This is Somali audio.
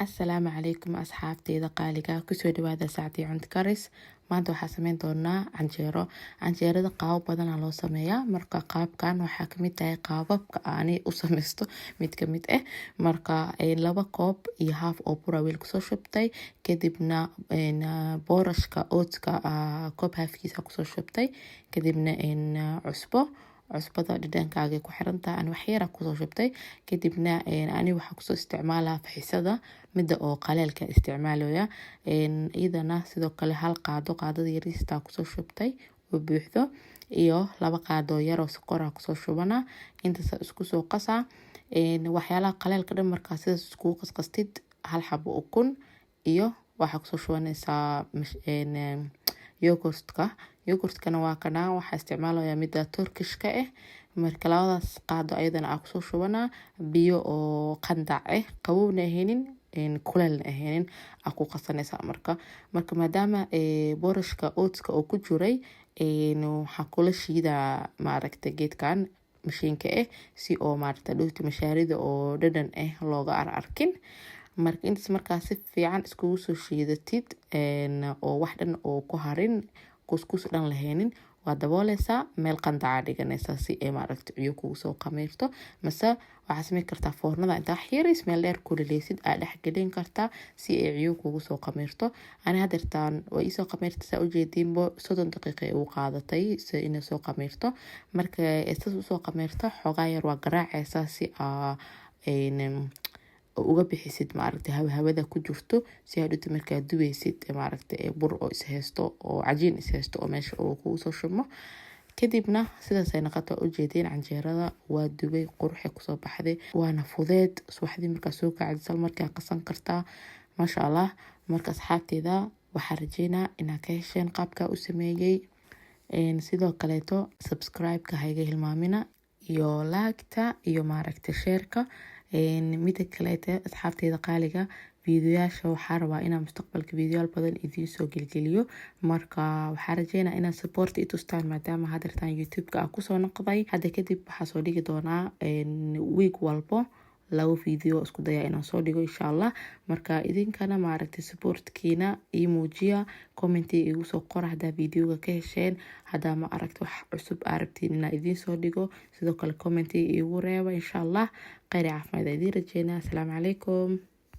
Asalaamu calaykum asxaabteyda qaaliga kusoo dhawaada saacadii cunto karis. Maanta waxaa sameyn doonaa canjeero. Canjeerada qaabo badan ayaa loo sameeyaa. Marka qaabkan waxaa kamid tahay qaababka aanay u sameysto mid kamid ah. Marka 2 koob iyo half oo bur weel kusoo shubtay, kadibna boorashka oatska koob halfkiisa kusoo shubtay, kadibna cusbada dhadhankaaga ku xirantahay aan wax yar kusoo shubtay, kadibna ani waxa kusoo isticmaalaa faxisada midda oo qaleelka isticmaalaya. Iyadana sidoo kale hal qaadada yariista kusoo shubtay oo buuxdo, iyo 2 qaado yar oo sokor kusoo shubana. Intaas isku soo qasaa. Waxyaalaha qaleelka dhan markaa sidaas isku qasqastid, hal xabo ukun iyo waxa kusoo shubanaysaa yogurtkana waa kana waxa isticmaalaya midda turkishka ah. Marka labadaas qaado ayadana kusoo shubana biyo oo qandac ah, qabowna ahaynin kuleelna ahaynin ku qasanaysa. Marka maadaama boorashka oatska oo ku jiray, waxaa kula shiidaa geedkan mashiinka ah si oo dhowti mashaarida oo dhadhan ah looga arkin. Marka intaas markaa si fiican iskugu soo shiidatid oo wax dhan oo ku harin kuskus dhan lahaynin, waa dabooleysaa, meel qandaca dhiganaysaa si ay ciyo kugu soo qameyrto. Mase waxaa sameyn kartaa foornada inta xiris meel dheer kululeysid aad dhex gelin kartaa si ay ciyo kugu soo qameyrto. Ani hadeertaan way soo qameyrtay saa u jeedinbo 30 daqiiqo ay u qaadatay si inay soo qameyrto. Marka ay soo qameyrto xogaa yar waa garaacaysaa si uga bixisid hawada ku jirto, si aad dhigto markaa duwaysid bur oo is haysto oo cajiin is haysto oo meesha oo kugu soo shubmo. Kadibna sidaas ay noqoto u jeedin canjeerada waa dubay qurux kusoo baxday, waana fudeed. Subaxdii markaa soo kacday sal markaa qasan kartaa. Masha Allah. Marka asxaabteyda waxaan rajeynaa inaad ka hesheen qaabka u sameeyay. Sidoo kaleeto subscribe-ka hayga hilmaamina, iyo like-ta iyo share-ka. Mida kaleete asxaabteyda qaaliga, fiidiyoyaasha waxaa rabaa inaan mustaqbalka fiidiyoyaal badan idiin soo gelgeliyo. Marka waxaan rajeynaa inaad support i tustaan maadaama hadeertaan YouTube-ka kusoo noqday. Hadda kadib waxaa soo dhigi doonaa week walbo 2 fiidiyo isku daya inaan soo dhigo insha Allah. Marka idinkana supportkiina ii muujiya, comment igu soo qora hadaa fiidiyoga ka hesheen, hadaa wax cusub arabtiin inaan idiin soo dhigo. Sidoo kale comment igu reeba insha Allah. Khayr caafimaad idiin rajeynaa. Assalaamu calaykum.